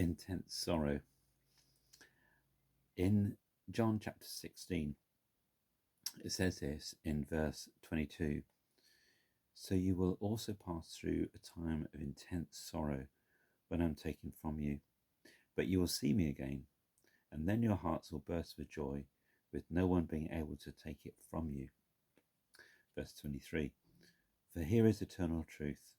intense sorrow. In John chapter 16, it says this in verse 22: "So you will also pass through a time of intense sorrow when I'm taken from you. But you will see me again, and then your hearts will burst with joy, with no one being able to take it from you." Verse 23: "For here is eternal truth.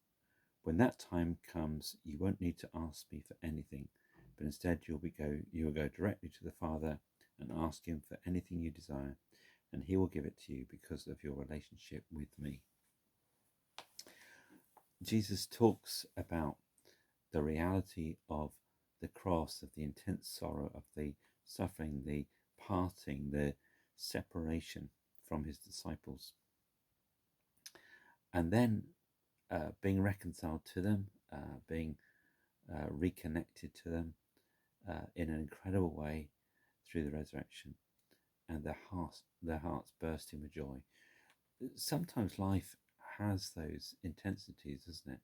When that time comes, you won't need to ask me for anything, but instead you will go directly to the Father and ask him for anything you desire, and he will give it to you because of your relationship with me." Jesus talks about the reality of the cross, of the intense sorrow, of the suffering, the parting, the separation from his disciples, and then being reconciled to them, being reconnected to them in an incredible way through the resurrection, and their hearts bursting with joy. Sometimes life has those intensities, doesn't it?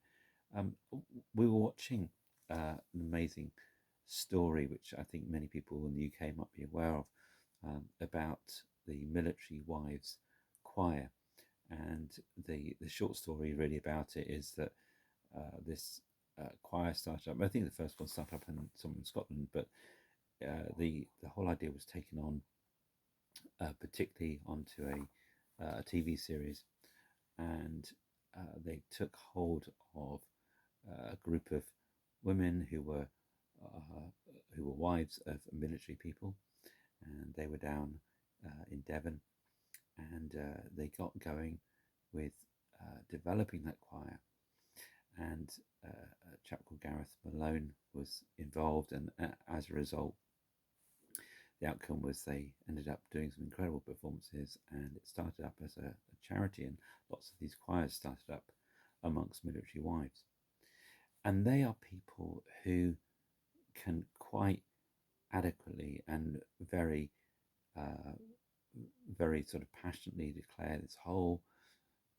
We were watching an amazing story, which I think many people in the UK might be aware of, about the Military Wives Choir. And the short story really about it is that this choir started up. I think the first one started up somewhere in Scotland, but the whole idea was taken on particularly onto a TV series, and they took hold of a group of women who were wives of military people, and they were down in Devon, and they got going with developing that choir. And a chap called Gareth Malone was involved, and as a result, the outcome was they ended up doing some incredible performances, and it started up as a charity, and lots of these choirs started up amongst military wives. And they are people who can quite adequately and very sort of passionately declare this whole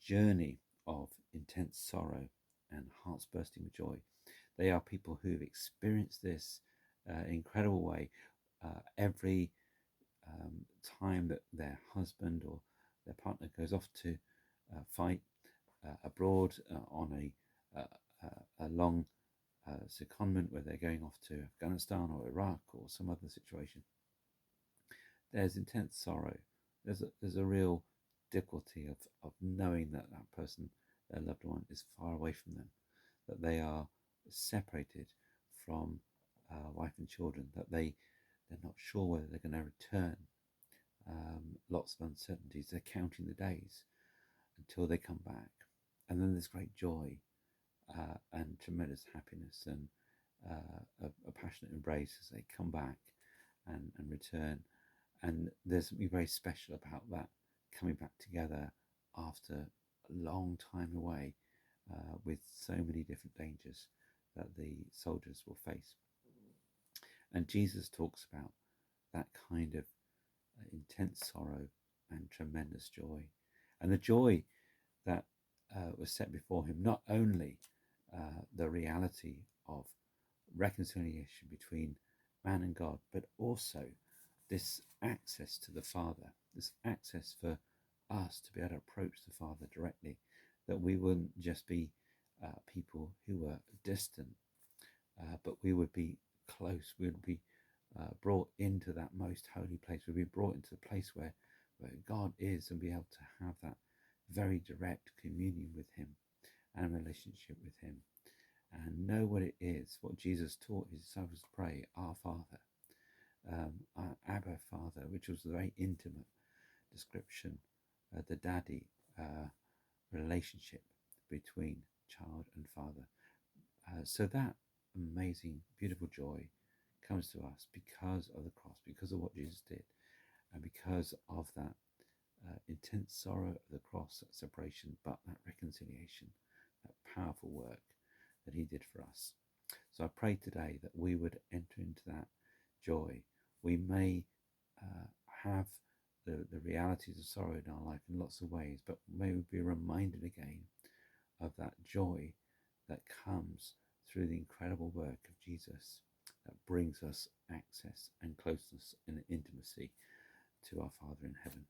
journey of intense sorrow and hearts bursting with joy. They are people who've experienced this incredible way every time that their husband or their partner goes off to fight abroad on a long secondment, where they're going off to Afghanistan or Iraq or some other situation. There's intense sorrow. There's a real difficulty of knowing that person, their loved one, is far away from them, that they are separated from wife and children, that they're not sure whether they're going to return. Lots of uncertainties. They're counting the days until they come back, and then there's great joy and tremendous happiness and a passionate embrace as they come back and return. And there's something very special about that, coming back together after a long time away with so many different dangers that the soldiers will face. And Jesus talks about that kind of intense sorrow and tremendous joy. And the joy that was set before him, not only the reality of reconciliation between man and God, but also this access to the Father, this access for us to be able to approach the Father directly, that we wouldn't just be people who were distant, but we would be close. We would be brought into that most holy place. We'd be brought into the place where God is, and be able to have that very direct communion with him and relationship with him, and know what it is, what Jesus taught his disciples to pray: Our Father, our Abba Father, which was a very intimate description, the daddy relationship between child and father. So that amazing, beautiful joy comes to us because of the cross, because of what Jesus did, and because of that intense sorrow of the cross, that separation, but that reconciliation, that powerful work that he did for us. So I pray today that we would enter into that joy. We may have the realities of sorrow in our life in lots of ways, but may we be reminded again of that joy that comes through the incredible work of Jesus, that brings us access and closeness and intimacy to our Father in heaven.